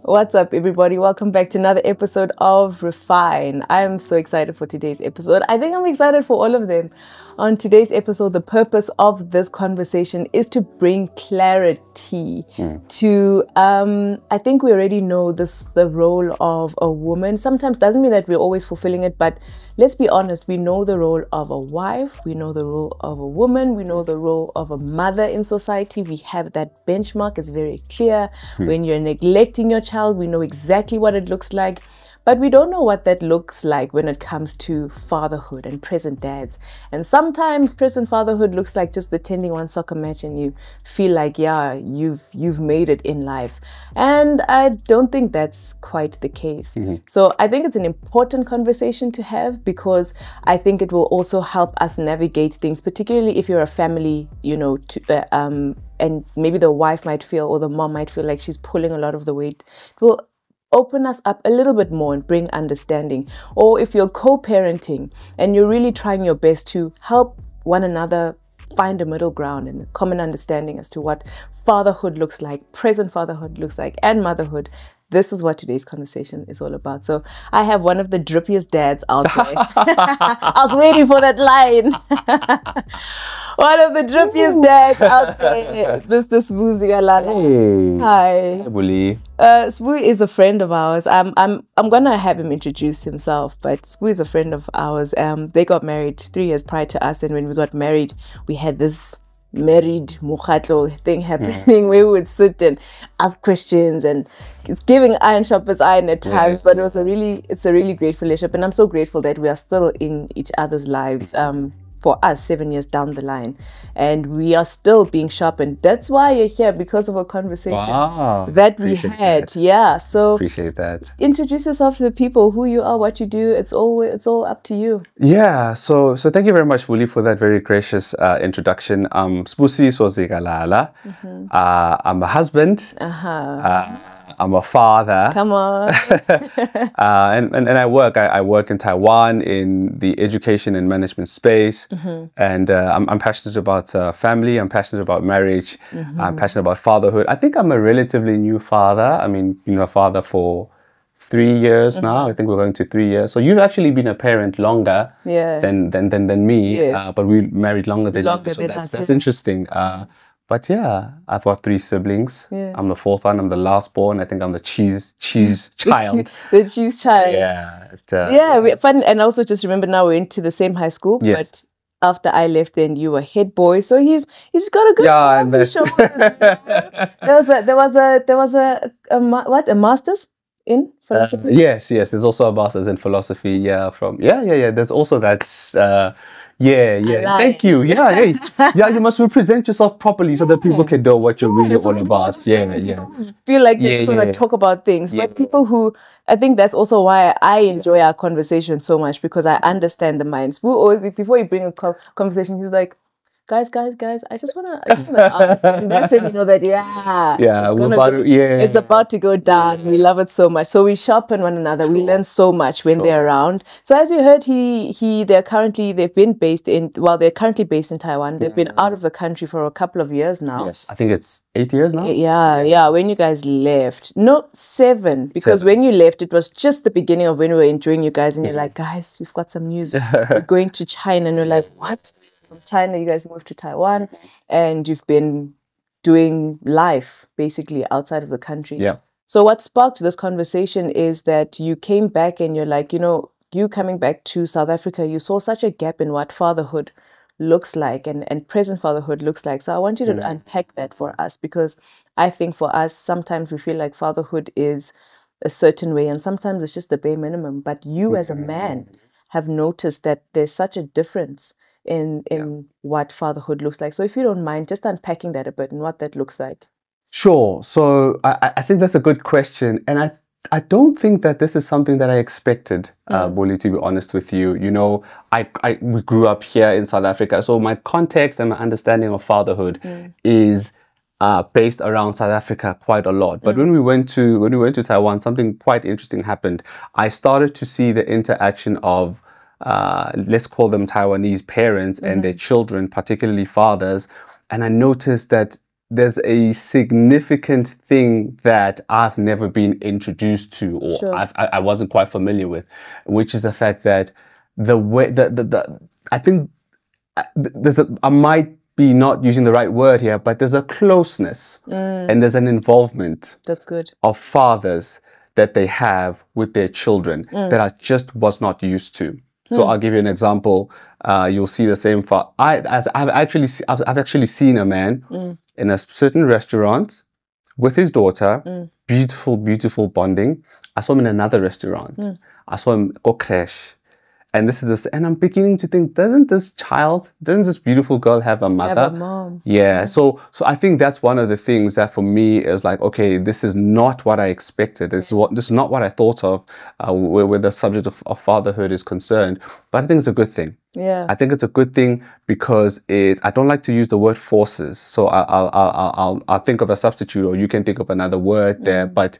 What's up, everybody? Welcome back to another episode of Refine. I'm so excited for today's episode. I think I'm excited for all of them. On today's episode, the purpose of this conversation is to bring clarity to, I think we already know the role of a woman. Sometimes doesn't mean that we're always fulfilling it, but let's be honest, we know the role of a wife, we know the role of a woman, we know the role of a mother in society. We have that benchmark, it's very clear. When you're neglecting your child, we know exactly what it looks like. But we don't know what that looks like when it comes to fatherhood and present dads. And sometimes present fatherhood looks like just attending one soccer match and you feel like, yeah, you've made it in life. And I don't think that's quite the case. So I think it's an important conversation to have because I think it will also help us navigate things, particularly if you're a family, you know, and maybe the wife might feel or the mom might feel like she's pulling a lot of the weight. It will open us up a little bit more and bring understanding. Or if you're co-parenting and you're really trying your best to help one another find a middle ground and a common understanding as to what fatherhood looks like, present fatherhood looks like, and motherhood, this is what today's conversation is all about. So I have one of the drippiest dads out there. I was waiting for that line. One of the drippiest dads out there, Mr. Sbu Zikalala. Hey. Hi. Hi, Buli. Sbu is a friend of ours. I'm gonna have him introduce himself, but Sbu is a friend of ours. They got married 3 years prior to us, and when we got married, we had this married mukhatlo thing happening where we would sit and ask questions, and it's giving iron sharpens iron at times, but it's a really great relationship, and I'm so grateful that we are still in each other's lives. For us, 7 years down the line, and we are still being sharpened. That's why you're here, because of a conversation that we had. That. Yeah, so appreciate that. Introduce yourself to the people, who you are, what you do. It's all up to you. Yeah, so thank you very much, Buli, for that very gracious introduction. Sbu Zikalala. I'm a husband. I'm a father. Come on. and I work in Taiwan in the education and management space. And I'm passionate about family. I'm passionate about marriage. I'm passionate about fatherhood. I think I'm a relatively new father. I mean, you know, a father for 3 years now. I think we're going to 3 years. So you've actually been a parent longer than me. Yes. But we married longer than you. So that's interesting. But yeah, I've got 3 siblings. I'm the 4th one. I'm the last born. I think I'm the cheese child. The cheese child. Yeah. Fun. And also just remember now we're into the same high school. Yes. But after I left, then you were head boy. So he's got a good on his shoulders. There was a master's in philosophy. Yes. There's also a master's in philosophy. Yeah. There's also that. Thank you. You must represent yourself properly so that people can know what you're really all about. Feel like they just want to talk about things, but people who, I think that's also why I enjoy our conversation so much, because I understand the minds. Before you bring a conversation, he's like, guys, I just wanna ask, and that's when you know that it's about to go down. We love it so much, so we sharpen one another. We learn so much when they're around. So as you heard, they're currently based in Taiwan. They've been out of the country for a couple of years now. Yes, I think it's 8 years now. Yeah. When you guys left, no, 7, because when you left, it was just the beginning of when we were enjoying you guys, and you're like, guys, we've got some news. We're going to China, and you're like, what? From China, you guys moved to Taiwan, and you've been doing life basically outside of the country. Yeah. So what sparked this conversation is that you came back and you're like, you know, you coming back to South Africa, you saw such a gap in what fatherhood looks like and present fatherhood looks like. So I want you to unpack that for us, because I think for us, sometimes we feel like fatherhood is a certain way, and sometimes it's just the bare minimum. But you as a man have noticed that there's such a difference in what fatherhood looks like. So if you don't mind just unpacking that a bit and what that looks like. Sure. So I think that's a good question, and I don't think that this is something that I expected, Buli, to be honest with you. You know, we grew up here in South Africa, so my context and my understanding of fatherhood is based around South Africa quite a lot. But when we went to Taiwan, something quite interesting happened. I started to see the interaction of let's call them Taiwanese parents and their children, particularly fathers. And I noticed that there's a significant thing that I've never been introduced to, or Sure. I wasn't quite familiar with, which is the fact that the way the I think there's I might be not using the right word here, but there's a closeness and there's an involvement. That's good. Of fathers that they have with their children that I just was not used to. So I'll give you an example. You'll see the same. I've actually seen a man in a certain restaurant with his daughter. Beautiful, beautiful bonding. I saw him in another restaurant. I saw him go crash. And and I'm beginning to think, doesn't this beautiful girl have a mother? Have a mom. Yeah. So I think that's one of the things that for me is like, okay, this is not what I expected. This is not what I thought of where the subject of fatherhood is concerned. But I think it's a good thing. Yeah. I think it's a good thing because I don't like to use the word forces. So I'll think of a substitute, or you can think of another word there. But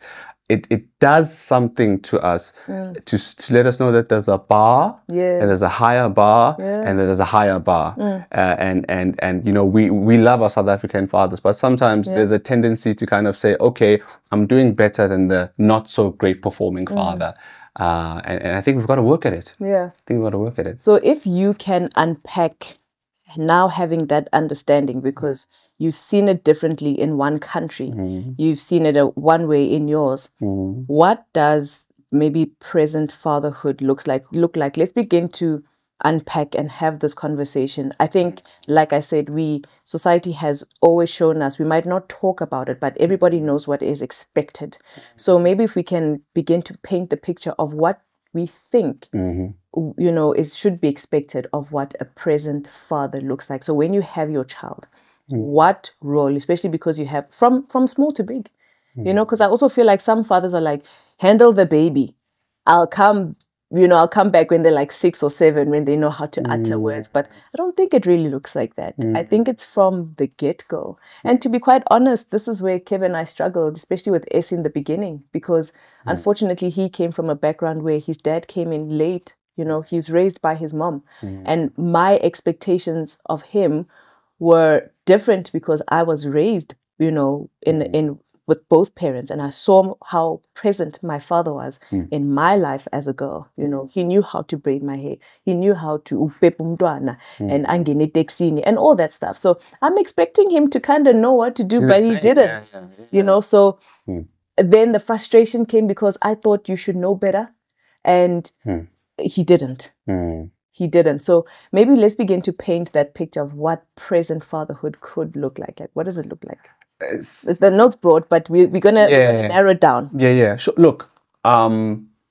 it does something to us to let us know that there's a bar, and there's a higher bar, and there's a higher bar. And you know, we love our South African fathers, but sometimes there's a tendency to kind of say, okay, I'm doing better than the not so great performing father. And I think we've got to work at it. Yeah. I think we've got to work at it. So if you can unpack now having that understanding, because you've seen it differently in one country, you've seen it one way in yours, what does maybe present fatherhood look like? Let's begin to unpack and have this conversation. I think, like I said, society has always shown us, we might not talk about it, but everybody knows what is expected. So maybe if we can begin to paint the picture of what we think, you know, should be expected of what a present father looks like. So when you have your child, what role, especially because you have from small to big, you know, because I also feel like some fathers are like, handle the baby. I'll come back when they're like 6 or 7, when they know how to utter words. But I don't think it really looks like that. I think it's from the get-go. And to be quite honest, this is where Kevin and I struggled, especially with S in the beginning, because unfortunately he came from a background where his dad came in late. You know, he's raised by his mom. And my expectations of him were different because I was raised, you know, in with both parents, and I saw how present my father was in my life as a girl. You know, he knew how to braid my hair, he knew how to and angene taxini and all that stuff. So I'm expecting him to kind of know what to do, but he didn't. You know, so then the frustration came because I thought you should know better, and he didn't. He didn't. So maybe let's begin to paint that picture of what present fatherhood could look like. Like, what does it look like? The note's broad, but we're gonna narrow it down. Yeah. Sure. Look,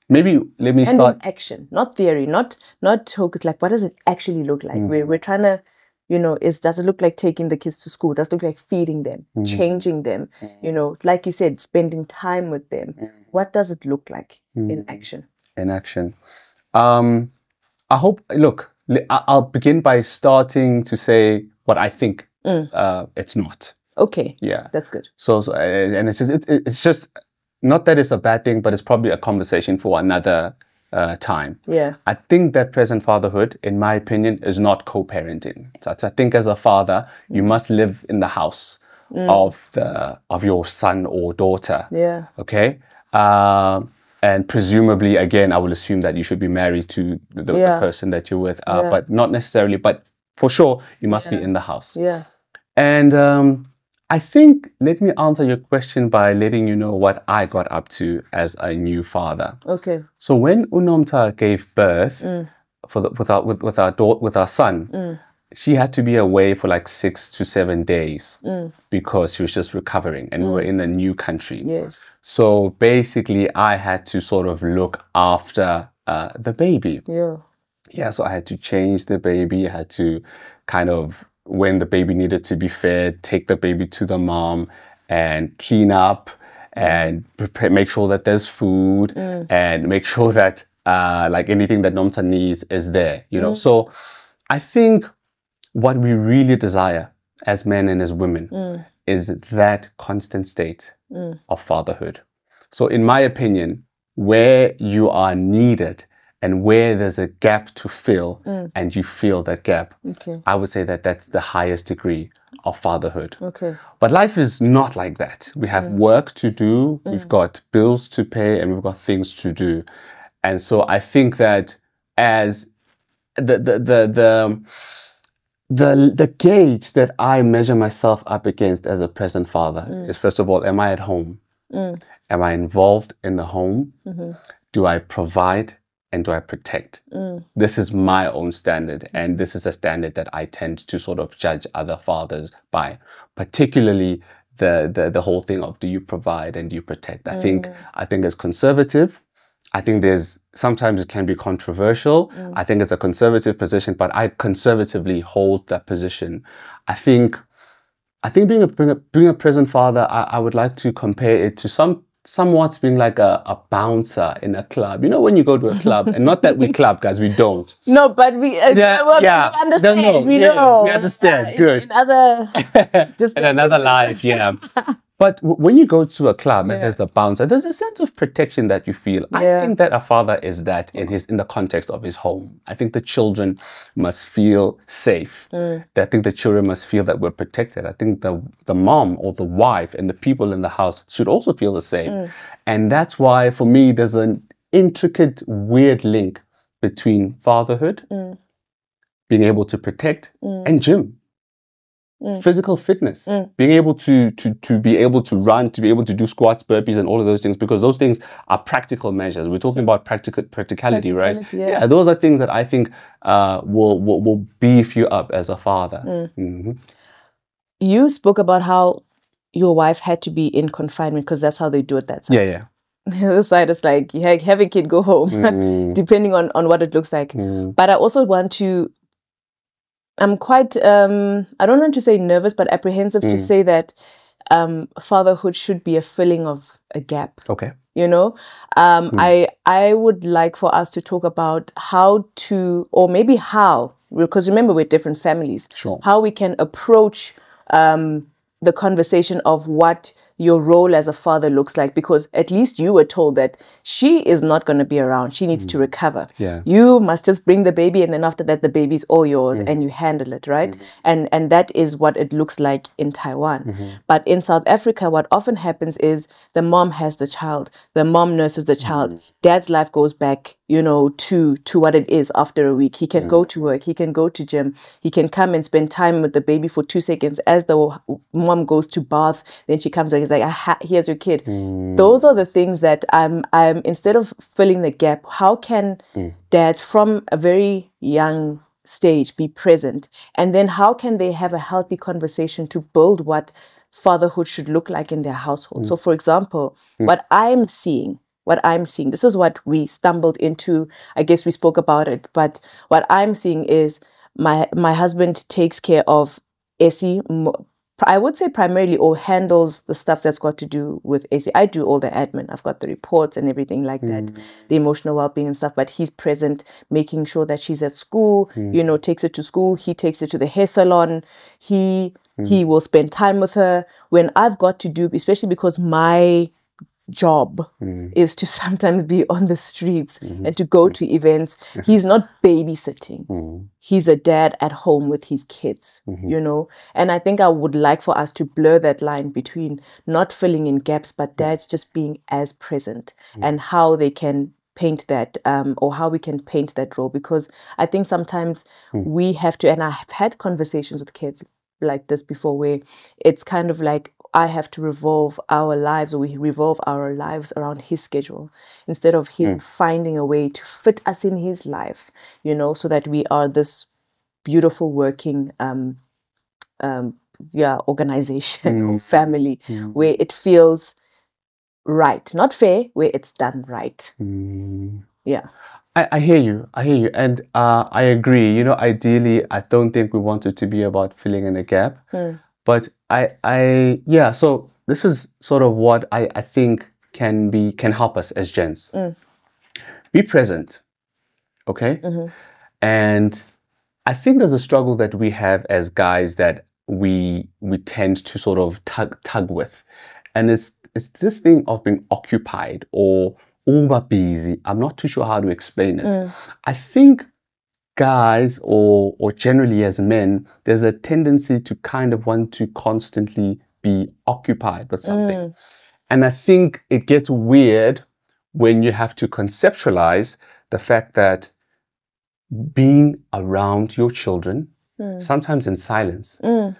maybe let me start. In action, not theory, not talk. Like, what does it actually look like? We're trying to, you know, does it look like taking the kids to school? Does it look like feeding them, changing them? You know, like you said, spending time with them. What does it look like in action? In action. I hope. Look, I'll begin by starting to say what I think it's not. Okay. Yeah. That's good. So and it's just not that it's a bad thing, but it's probably a conversation for another time. Yeah. I think that present fatherhood, in my opinion, is not co-parenting. So I think as a father, you must live in the house of your son or daughter. Yeah. Okay. And presumably, again, I will assume that you should be married to the person that you're with, but not necessarily. But for sure, you must be in the house. Yeah. And I think, let me answer your question by letting you know what I got up to as a new father. Okay. So when Unomta gave birth with our son, she had to be away for like 6 to 7 days because she was just recovering, and we were in a new country. Yes. So basically, I had to sort of look after the baby. Yeah. Yeah. So I had to change the baby. I had to kind of, when the baby needed to be fed, take the baby to the mom and clean up and prepare, make sure that there's food and make sure that like anything that Nomta needs is there. You know. So I think what we really desire as men and as women is that constant state of fatherhood. So in my opinion, where you are needed and where there's a gap to fill and you fill that gap, I would say that that's the highest degree of fatherhood. But life is not like that. We have work to do, we've got bills to pay, and we've got things to do. And so I think that as the gauge that I measure myself up against as a present father is, first of all, am I at home? Am I involved in the home? Do I provide and do I protect? This is my own standard, and this is a standard that I tend to sort of judge other fathers by, particularly the whole thing of, do you provide and do you protect? I think it's conservative. I think sometimes it can be controversial. I think it's a conservative position, but I conservatively hold that position. I think being a present father, I would like to compare it to somewhat being like a bouncer in a club. You know, when you go to a club, and not that we club, guys, we don't. No, but we understand. We understand. Good. In other, just in another life, yeah. But when you go to a club and there's a bouncer, there's a sense of protection that you feel. I think that a father is that in the context of his home. I think the children must feel safe. I think the children must feel that we're protected. I think the mom or the wife and the people in the house should also feel the same. And that's why, for me, there's an intricate, weird link between fatherhood, being able to protect, and gym. Physical fitness, being able to be able to run, to be able to do squats, burpees, and all of those things, because those things are practical measures. We're talking about practicality, right? Yeah, those are things that I think will beef you up as a father. You spoke about how your wife had to be in confinement because that's how they do it that side. Yeah. The other side is like, have a kid, go home, depending on what it looks like. But I also want to, I'm quite, I don't want to say nervous, but apprehensive to say that fatherhood should be a filling of a gap. Okay. You know, I would like for us to talk about how to, or maybe how, because remember, we're different families, how we can approach the conversation of what your role as a father looks like, because at least you were told that she is not going to be around. She needs to recover. You must just bring the baby, and then after that, the baby's all yours and you handle it, right? And that is what it looks like in Taiwan. But in South Africa, what often happens is the mom has the child, the mom nurses the child, dad's life goes back, you know, to what it is after a week. He can go to work, he can go to gym, he can come and spend time with the baby for 2 seconds as the mom goes to bath, then she comes back. He's like, here's your kid. Those are the things that I'm instead of filling the gap, how can dads from a very young stage be present? And then how can they have a healthy conversation to build what fatherhood should look like in their household? So for example, what I'm seeing, this is what we stumbled into. I guess we spoke about it, but what I'm seeing is my husband takes care of Essie, I would say primarily, or handles the stuff that's got to do with Essie. I do all the admin. I've got the reports and everything like that, the emotional well-being and stuff, but he's present, making sure that she's at school, you know, takes her to school. He takes her to the hair salon. He will spend time with her. When I've got to do, especially because my job is to sometimes be on the streets and to go to events, he's not babysitting. He's a dad at home with his kids, you know. And I think I would like for us to blur that line between not filling in gaps, but dads just being as present, and how they can paint that, or how we can paint that role. Because I think sometimes we have to, and I've had conversations with kids like this before, where it's kind of like, I have to revolve our lives, or we revolve our lives around his schedule, instead of him finding a way to fit us in his life, you know, so that we are this beautiful working organization or family, where it feels right, not fair, where it's done right. Yeah. I hear you. And I agree. You know, ideally, I don't think we want it to be about filling in a gap. But so this is sort of what I think can help us as gents. Be present, okay? And I think there's a struggle that we have as guys that we tend to sort of tug with, and it's this thing of being occupied or over busy. I'm not too sure how to explain it. I think guys or generally as men, there's a tendency to kind of want to constantly be occupied with something. And I think it gets weird when you have to conceptualize the fact that being around your children, sometimes in silence,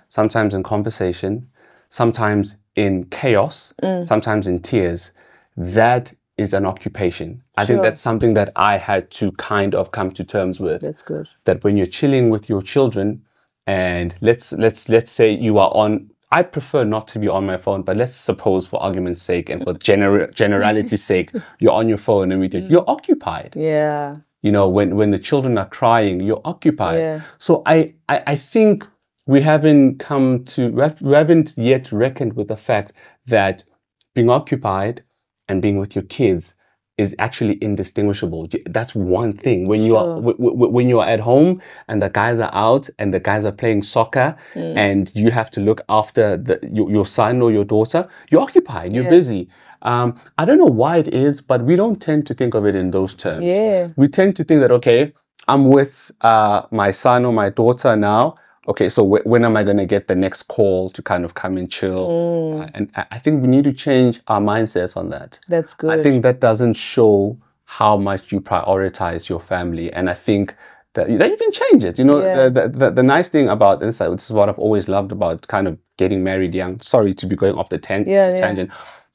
sometimes in conversation, sometimes in chaos, sometimes in tears, that is an occupation. I think that's something that I had to kind of come to terms with. That's good. That when you're chilling with your children, and let's say you are on, I prefer not to be on my phone, but let's suppose for argument's sake and for generality's sake, you're on your phone and you're occupied. Yeah. You know, when the children are crying, you're occupied. Yeah. So I think we haven't yet reckoned with the fact that being occupied and being with your kids is actually indistinguishable. That's one thing. When you are when you are at home and the guys are out and the guys are playing soccer and you have to look after your son or your daughter, you're occupied. You're busy. I don't know why it is, but we don't tend to think of it in those terms. Yeah. We tend to think that, okay, I'm with my son or my daughter now. Okay, so when am I going to get the next call to kind of come and chill? And I think we need to change our mindsets on that. That's good. I think that doesn't show how much you prioritize your family. And I think that you can change it. You know, the nice thing about Insight, which is what I've always loved about kind of getting married young, sorry to be going off the tangent,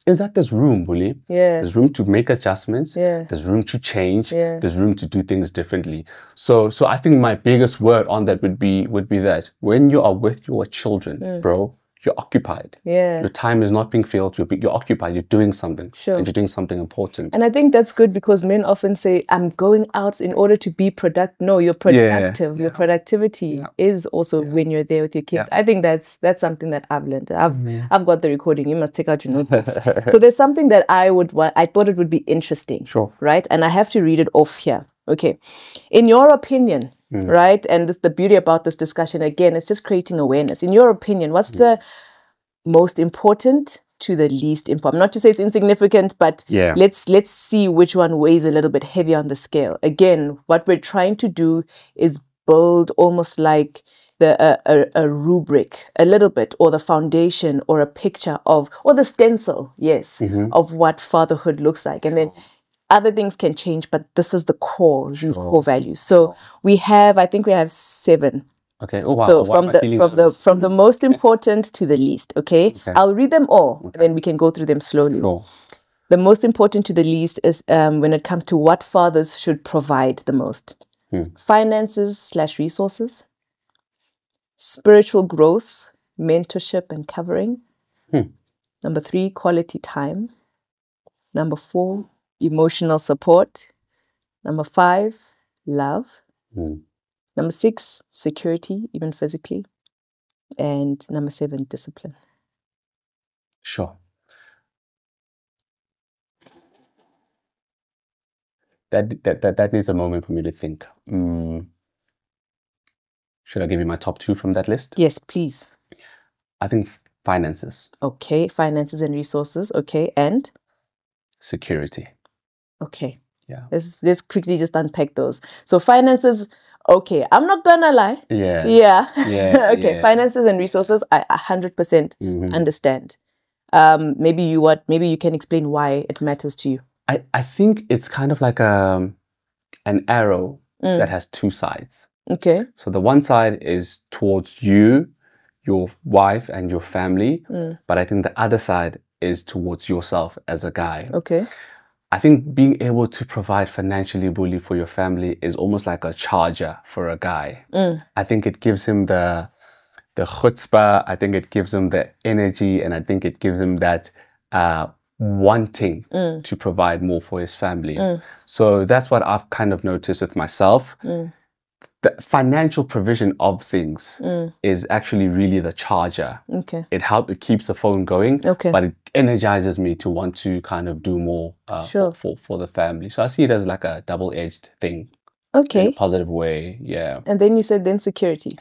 is that there's room, Buli. There's room to make adjustments. There's room to change. There's room to do things differently. So I think my biggest word on that would be that when you are with your children, bro, you're occupied. Your time is not being filled. You're occupied. You're doing something. And you're doing something important. And I think that's good because men often say, I'm going out in order to be productive. No, you're productive. Your productivity is also when you're there with your kids. I think that's something that I've learned. I've got the recording. You must take out your notebooks. So there's something that I thought it would be interesting. Right? And I have to read it off here. Okay. In your opinion, right? And the beauty about this discussion, again, it's just creating awareness. In your opinion, what's the most important to the least important? Not to say it's insignificant, but let's see which one weighs a little bit heavier on the scale. Again, what we're trying to do is build almost like a rubric, a little bit, or the foundation, or a picture of, or the stencil, of what fatherhood looks like. And then other things can change, but this is the core, these core values. So I think we have 7. Okay. Oh wow. So from the most important to the least. Okay. I'll read them all, and then we can go through them slowly. The most important to the least is when it comes to what fathers should provide the most: finances/resources, spiritual growth, mentorship and covering. Number 3, quality time. Number 4, emotional support. Number 5, love. Number 6, security, even physically. And number 7, discipline. Sure. That needs a moment for me to think. Should I give you my top 2 from that list? Yes, please. I think finances. Okay, finances and resources. Okay, and? Security. Okay. Yeah. Let's quickly just unpack those. So finances, okay, I'm not gonna lie. Okay, finances and resources, I 100% understand. Maybe you can explain why it matters to you. I think it's kind of like an arrow that has 2 sides. Okay. So the one side is towards you, your wife and your family, but I think the other side is towards yourself as a guy. Okay. I think being able to provide financially, Buli, for your family is almost like a charger for a guy. I think it gives him the chutzpah, I think it gives him the energy, and I think it gives him that wanting to provide more for his family. So that's what I've kind of noticed with myself. The financial provision of things is actually really the charger. Okay. It keeps the phone going, but it energizes me to want to kind of do more for the family. So I see it as like a double-edged thing. Okay. In a positive way, yeah. And then you said then security.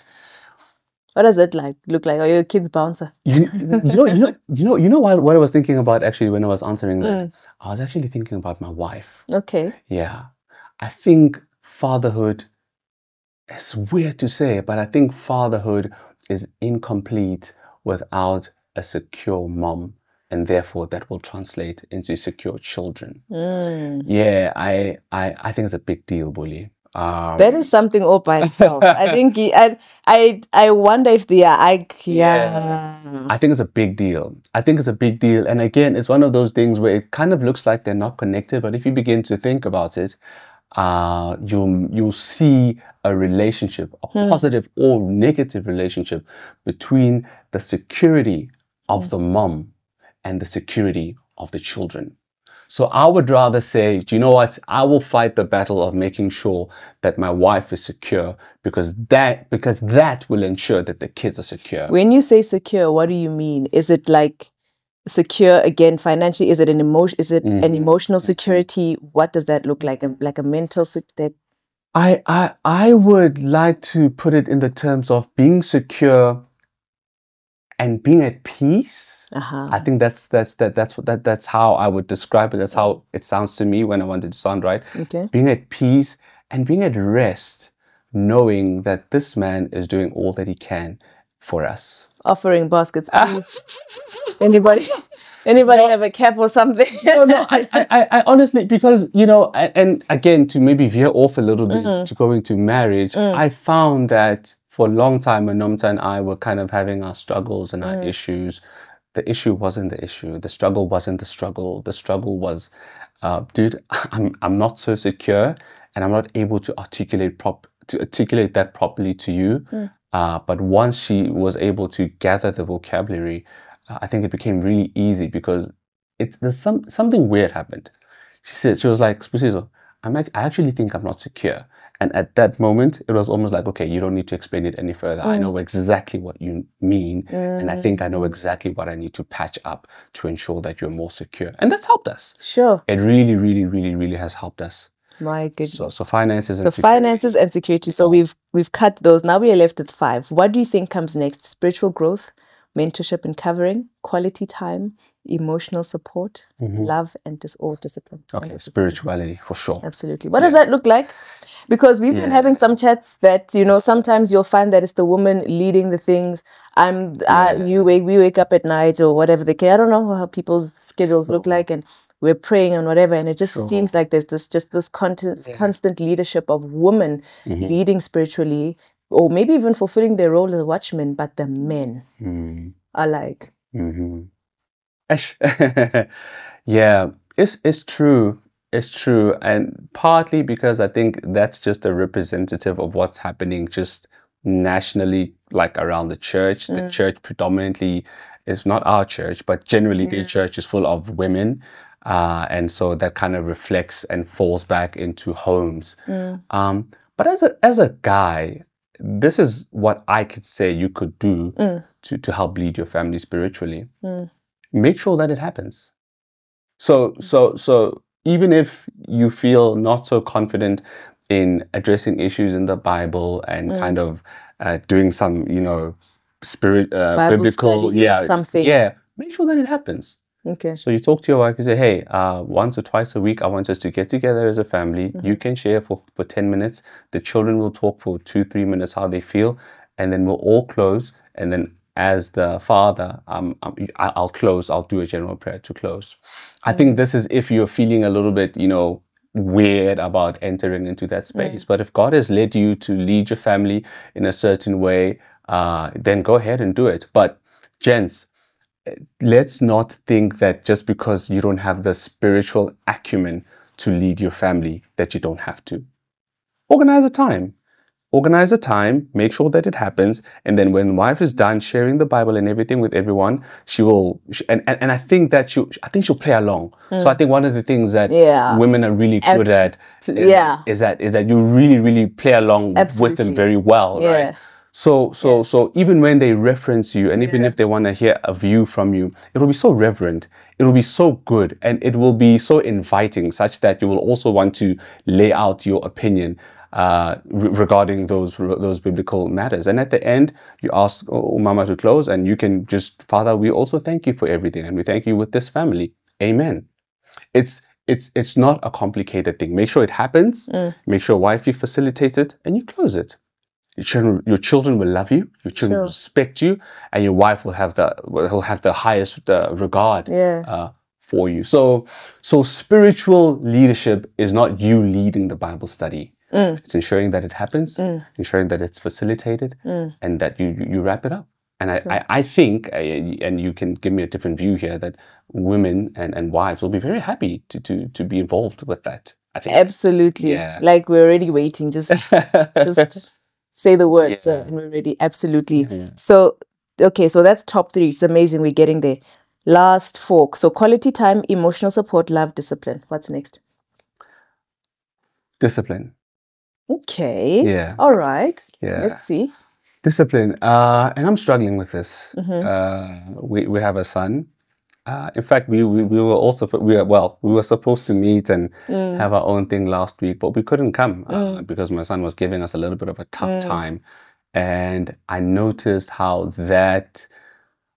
What does it look like? Are your kids bouncer? You know what I was thinking about actually when I was answering that? I was actually thinking about my wife. Okay. Yeah. I think fatherhood, it's weird to say, but I think fatherhood is incomplete without a secure mom, and therefore that will translate into secure children. Yeah, I think it's a big deal, Buli. That is something all by itself. I think I wonder if they are I think it's a big deal. I think it's a big deal. And again, it's one of those things where it kind of looks like they're not connected, but if you begin to think about it, you'll see a relationship, a positive or negative relationship between the security of the mom and the security of the children. So I would rather say, do you know what? I will fight the battle of making sure that my wife is secure, because that will ensure that the kids are secure. When you say secure, what do you mean? Is it like secure again financially? Is it an emotion? Is it an emotional security? What does that look like? Like a mental security? I would like to put it in the terms of being secure and being at peace. I think that's how I would describe it. That's how it sounds to me when I want it to sound right. Okay. Being at peace and being at rest, knowing that this man is doing all that he can for us. Offering baskets, please. Anybody have a cap or something? No, I honestly, because, and again, to maybe veer off a little bit to go into marriage, I found that for a long time, when Nomta and I were kind of having our struggles and our issues, the issue wasn't the issue. The struggle wasn't the struggle. The struggle was, dude, I'm not so secure, and I'm not able to articulate that properly to you. But once she was able to gather the vocabulary, I think it became really easy, because there's something weird happened. She was like, Sbu, I actually think I'm not secure. And at that moment, it was almost like, okay, you don't need to explain it any further. I know exactly what you mean. And I think I know exactly what I need to patch up to ensure that you're more secure. And that's helped us. Sure. It really, really, really, really has helped us. My goodness. So finances and security. Finances and security. So we've cut those. Now we are left with 5. What do you think comes next? Spiritual growth, mentorship and covering, quality time, emotional support, love, and discipline. Okay, spirituality for sure. Absolutely. What does that look like? Because we've been having some chats that, sometimes you'll find that it's the woman leading the things. We wake up at night or whatever the case. I don't know how people's schedules look like, and we're praying and whatever. And it just seems like there's this constant leadership of women leading spiritually, or maybe even fulfilling their role as watchmen, but the men are like... Yeah, it's true. It's true. And partly because I think that's just a representative of what's happening just nationally, like around the church. The church predominantly is not our church, but generally the church is full of women. And so that kind of reflects and falls back into homes. But as a guy, this is what I could say you could do to help lead your family spiritually. Make sure that it happens. So even if you feel not so confident in addressing issues in the Bible and kind of doing some, biblical study, something. Make sure that it happens. Okay. So you talk to your wife, you say, hey, once or twice a week, I want us to get together as a family. You can share for 10 minutes. The children will talk for 2-3 minutes how they feel, and then we'll all close. And then as the father, I'll close. I'll do a general prayer to close. I think this is if you're feeling a little bit, weird about entering into that space. But if God has led you to lead your family in a certain way, then go ahead and do it. But gents, let's not think that just because you don't have the spiritual acumen to lead your family, that you don't have to. Organize a time. Organize a time, make sure that it happens, and then when wife is done sharing the Bible and everything with everyone, she will, and I think that she'll play along. So I think one of the things that women are really good at is that you really, really play along with them very well, right? So even when they reference you, and even if they want to hear a view from you, it will be so reverent, it will be so good, and it will be so inviting, such that you will also want to lay out your opinion. regarding those biblical matters. And at the end, you ask Mama to close, and you can just, Father, we also thank you for everything, and we thank you with this family. Amen. It's not a complicated thing. Make sure it happens. Make sure wifey facilitates it, and you close it. Your children will love you. Your children will respect you, and your wife will have the highest regard for you. So spiritual leadership is not you leading the Bible study. It's ensuring that it happens, ensuring that it's facilitated, and that you wrap it up. And I think, and you can give me a different view here, that women and wives will be very happy to be involved with that. I think absolutely. Yeah. Like we're already waiting. Just say the words and we're ready. Absolutely. Yeah. So, okay, so that's top 3. It's amazing. We're getting there. Last 4. So quality time, emotional support, love, discipline. What's next? Discipline. Okay. Yeah. All right. Yeah. Let's see. Discipline. And I'm struggling with this. We have a son. In fact, we were supposed to meet and have our own thing last week, but we couldn't come because my son was giving us a little bit of a tough time. And I noticed how that,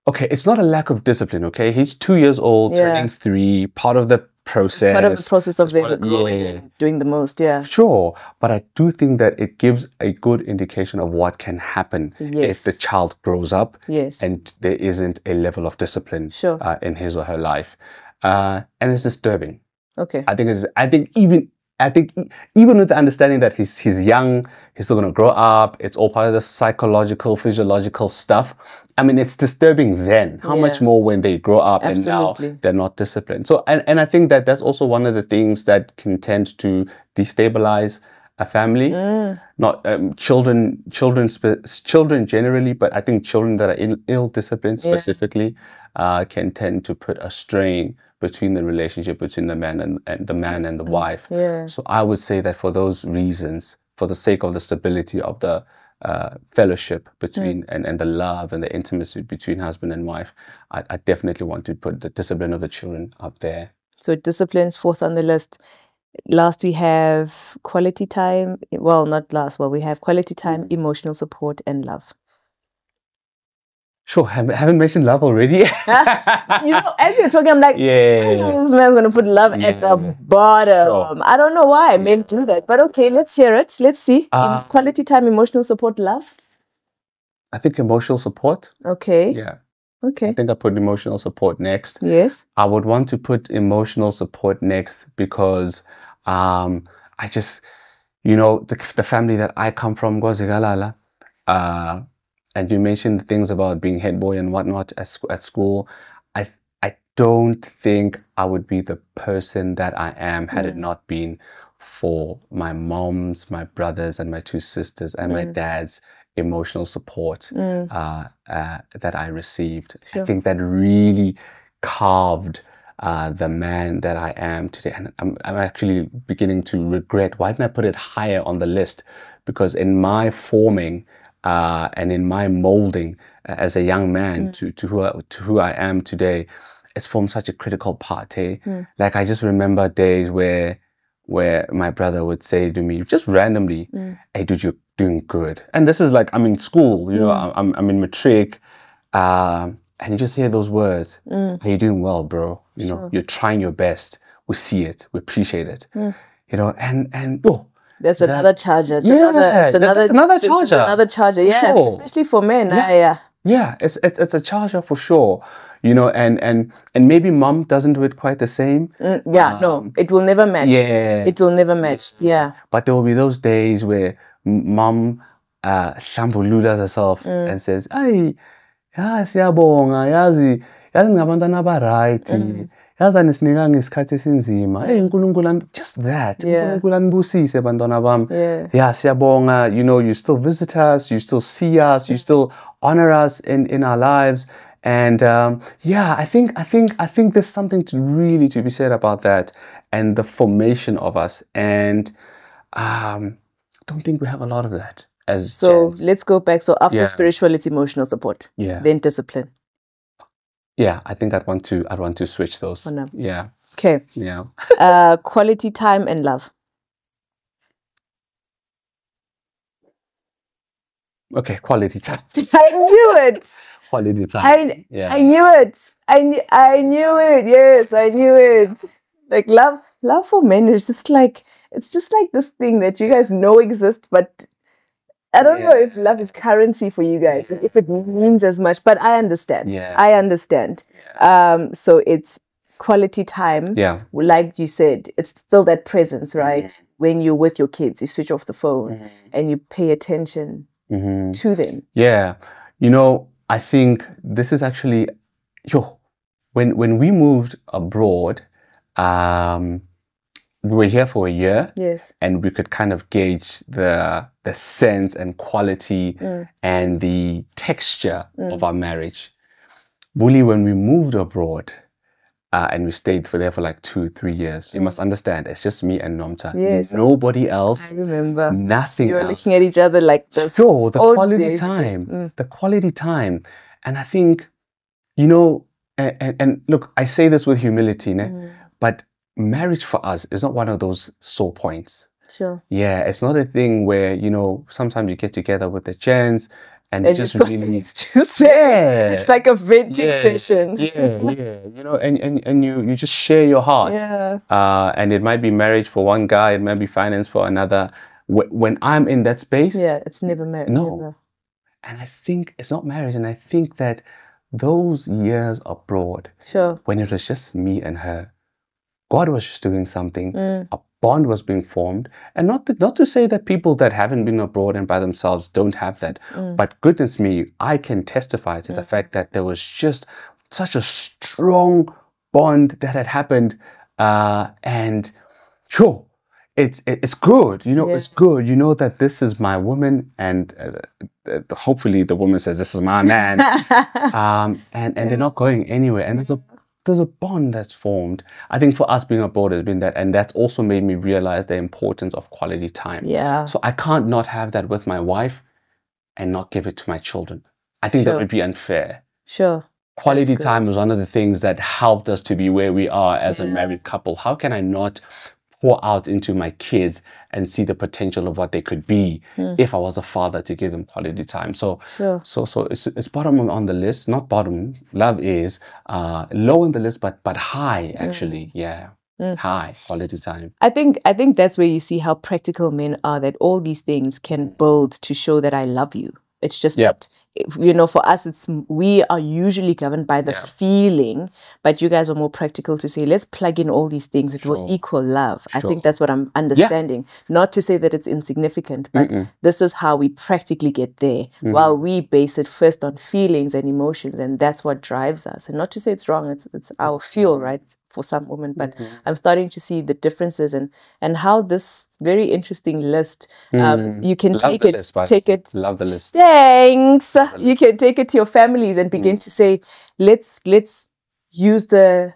okay, it's not a lack of discipline, okay? He's 2 years old, turning 3, part of the process. It's part of the process of them growing and doing the most, Sure, but I do think that it gives a good indication of what can happen if the child grows up and there isn't a level of discipline in his or her life. And it's disturbing. Okay. I think even with the understanding that he's young, he's still going to grow up, it's all part of the psychological, physiological stuff. I mean, it's disturbing then. How much more when they grow up and now they're not disciplined. So, and I think that that's also one of the things that can tend to destabilize a family. Not children generally, but I think children that are ill-disciplined specifically can tend to put a strain between the relationship between the man and the wife. So I would say that for those reasons, for the sake of the stability of the fellowship between and the love and the intimacy between husband and wife, I definitely want to put the discipline of the children up there. So discipline's 4th on the list. Last we have quality time. Well, not last. Well, we have quality time, emotional support, and love. Sure, haven't mentioned love already. You know, as you're talking, I'm like, I know this man's going to put love at the bottom. Sure. I don't know why men do that, but okay, let's hear it. Let's see. Quality time, emotional support, love. I think emotional support. Okay. Yeah. Okay. I think I put emotional support next. Yes. I would want to put emotional support next because I just, you know, the family that I come from, Sbu Zikalala, and you mentioned things about being head boy and whatnot at school. I don't think I would be the person that I am had it not been for my mom's, my brothers, and my 2 sisters, and my dad's emotional support that I received. Sure. I think that really carved the man that I am today. And I'm actually beginning to regret, why didn't I put it higher on the list? Because in my forming and in my molding as a young man to who I am today, it's formed such a critical part. Like I just remember days where my brother would say to me just randomly, "Hey, dude, you're doing good." And this is like I'm in school, you know, I'm in matric, and you just hear those words. "Are you doing well, bro? You know, you're trying your best. We see it. We appreciate it." You know, and that's another charger. It's another charger. Yeah, sure. Especially for men. Yeah, it's a charger for sure. You know, and maybe mom doesn't do it quite the same. No, it will never match. It will never match. Yeah. But there will be those days where mom shambululas herself and says, "Ay, siyabonga, yazi ngabantwana aba-right. Yazani sinika ngesikhathi esinzima. Hey, uNkulunkulu, just that. uNkulunkulu anibusise bantwana bami. Yeah, siyabonga. You know, you still visit us, you still see us, you still honor us in our lives." And I think there's something to be said about that and the formation of us. And I don't think we have a lot of that as gents. Let's go back. So after spiritual, it's emotional support. Then discipline. Yeah, I think I'd want to switch those. Oh, no. Yeah. Okay. Yeah. Quality time and love. Okay, quality time. I knew it. Quality time. I knew it. I knew it. Yes, I knew it. Like love for men is just like, it's just like this thing that you guys know exists, but I don't know if love is currency for you guys, if it means as much, but I understand. Yeah. I understand. So it's quality time. Yeah. Like you said, it's still that presence, right? When you're with your kids, you switch off the phone and you pay attention to them. Yeah. You know, I think this is actually, when we moved abroad, we were here for a year. Yes. And we could kind of gauge the sense and quality and the texture of our marriage. Buli, when we moved abroad, and we stayed there for like 2-3 years. You must understand, it's just me and Nomta. Yes. Nobody else. I remember. Nothing else. You were looking at each other like this. Sure, the quality time. The quality time. And I think, you know, and look, I say this with humility, but marriage for us is not one of those sore points. Sure. Yeah, it's not a thing where, you know, sometimes you get together with the gents and just really to say it's like a venting session. You know, and you just share your heart. And it might be marriage for one guy, it might be finance for another. When I'm in that space, it's never marriage. No. Never. And I think it's not marriage. And I think that those years abroad, when it was just me and her, God was just doing something. A bond was being formed. And not to say that people that haven't been abroad and by themselves don't have that. But goodness me, I can testify to the fact that there was just such a strong bond that had happened. And sure, it's good. You know, it's good. You know that this is my woman, and hopefully the woman says, this is my man. And they're not going anywhere. And there's a bond that's formed. I think for us being abroad has been that, and that's also made me realize the importance of quality time. So I can't not have that with my wife and not give it to my children. I think that would be unfair. Quality time was one of the things that helped us to be where we are as a married couple. How can I not pour out into my kids and see the potential of what they could be if I was a father, to give them quality time? So it's bottom on the list, not bottom. Love is low on the list, but high actually. High quality time. I think that's where you see how practical men are, that all these things can build to show that I love you. It's just that, you know, for us, we are usually governed by the feeling, but you guys are more practical to say, let's plug in all these things. It will equal love. I think that's what I'm understanding. Not to say that it's insignificant, but this is how we practically get there. While we base it first on feelings and emotions, and that's what drives us. And not to say it's wrong, it's our fuel, right? For some women, but I'm starting to see the differences and how this very interesting list, you can take it. Love the list. Thanks. You can take it to your families and begin to say, let's use the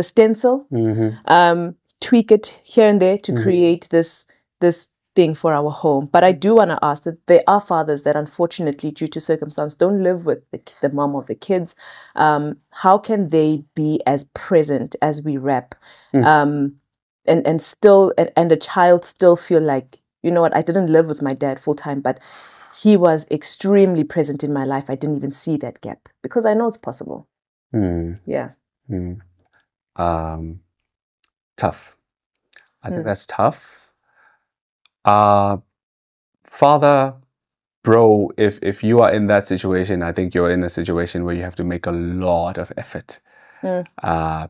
stencil, tweak it here and there to create this thing for our home. But I do want to ask that there are fathers that unfortunately, due to circumstance, don't live with the mom of the kids. How can they be as present as we rap, and still and the child still feel like, you know what, I didn't live with my dad full time, but he was extremely present in my life. I didn't even see that gap, because I know it's possible. Tough. I think that's tough. Father, bro, if you are in that situation, I think you're in a situation where you have to make a lot of effort,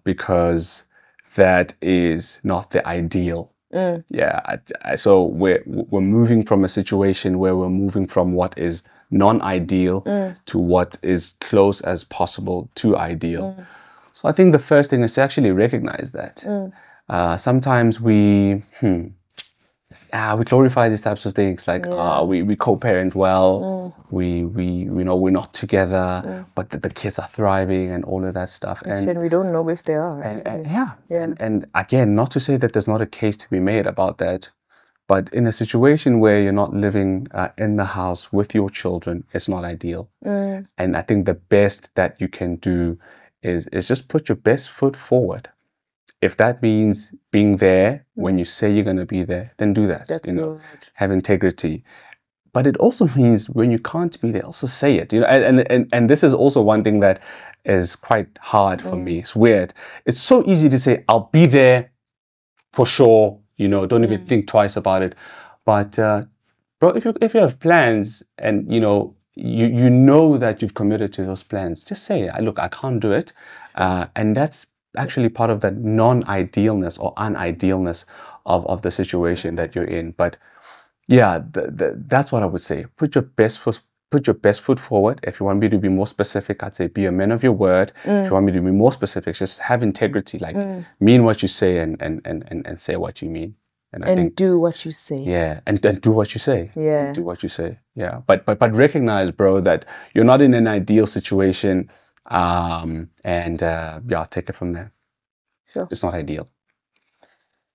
because that is not the ideal. So we're moving from a situation where we're moving from what is non-ideal to what is close as possible to ideal. So I think the first thing is to actually recognize that. Sometimes we glorify these types of things, like we co-parent well, we know we're not together, but the kids are thriving and all of that stuff, and we don't know if they are. And again, not to say that there's not a case to be made about that, but in a situation where you're not living in the house with your children, it's not ideal. And I think the best that you can do is just put your best foot forward. If that means being there when you say you're going to be there, then do that. That's good. Have integrity. but it also means when you can't be there, also say it. You know, and this is also one thing that is quite hard for me. It's weird. It's so easy to say, I'll be there for sure. You know, don't even think twice about it. But bro, if you have plans and you know that you've committed to those plans, just say, look, I can't do it, and that's actually part of that non-idealness or unidealness of the situation that you're in. But yeah, that's what I would say. Put your best foot forward. If you want me to be more specific, I'd say be a man of your word. If you want me to be more specific, just have integrity, like mean what you say and say what you mean. And I think, do what you say. Yeah, and do what you say. Yeah. And do what you say. Yeah. But recognize, bro, that you're not in an ideal situation. Yeah, take it from there. Sure. It's not ideal.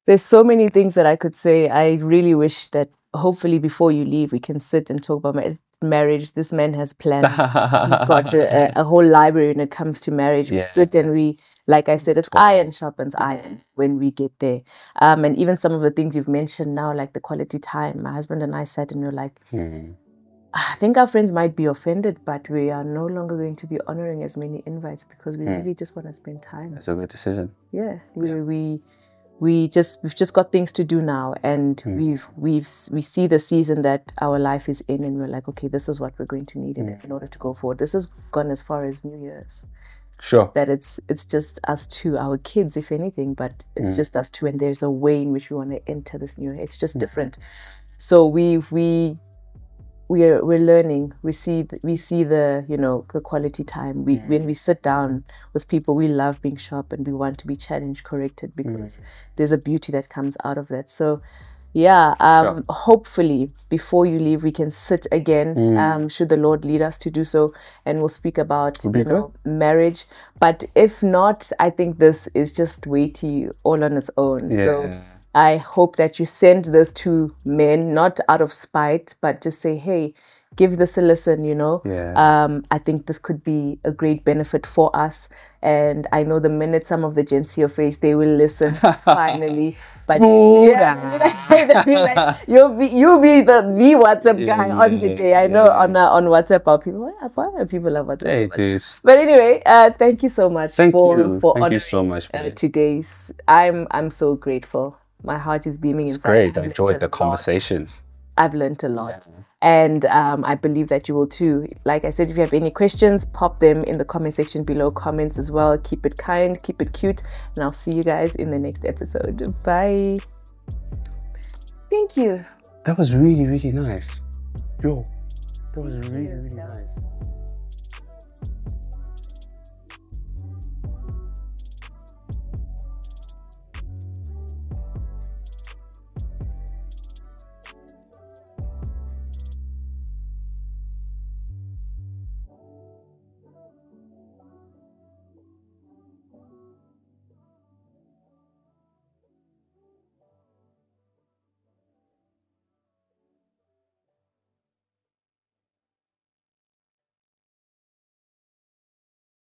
There's so many things that I could say. I really wish that hopefully before you leave, we can sit and talk about marriage. This man has plans. We've got a whole library when it comes to marriage. We sit and we, like I said, it's iron sharpens iron when we get there. And even some of the things you've mentioned now, like the quality time, my husband and I sat and we're like, I think our friends might be offended, but we are no longer going to be honoring as many invites because we really just want to spend time. That's a good decision. Yeah, we've just got things to do now, and we see the season that our life is in, and we're like, okay, this is what we're going to need in order to go forward. This has gone as far as New Year's. Sure. That it's just us two, our kids, if anything, but it's just us two, and there's a way in which we want to enter this new year. It's just different. So we're learning. We see the the quality time. When we sit down with people, we love being sharp and we want to be challenged, corrected, because there's a beauty that comes out of that. So yeah, hopefully before you leave we can sit again, should the Lord lead us to do so, and we'll speak about marriage. But if not, I think this is just weighty all on its own. So I hope that you send this to men, not out of spite, but just say, hey, give this a listen, I think this could be a great benefit for us. And I know the minute some of the gents see your face, they will listen finally. But you'll be the WhatsApp guy on the day. I know on WhatsApp, people love WhatsApp. Hey, so much. But anyway, thank you so much for thank you so much, today's. I'm so grateful. My heart is beaming inside. It's great. I enjoyed the conversation. I've learned a lot. And I believe that you will too. Like I said, if you have any questions, pop them in the comment section below. Comments as well. Keep it kind, keep it cute. And I'll see you guys in the next episode. Bye. Thank you. That was really, really nice. Yo, that was really, really nice.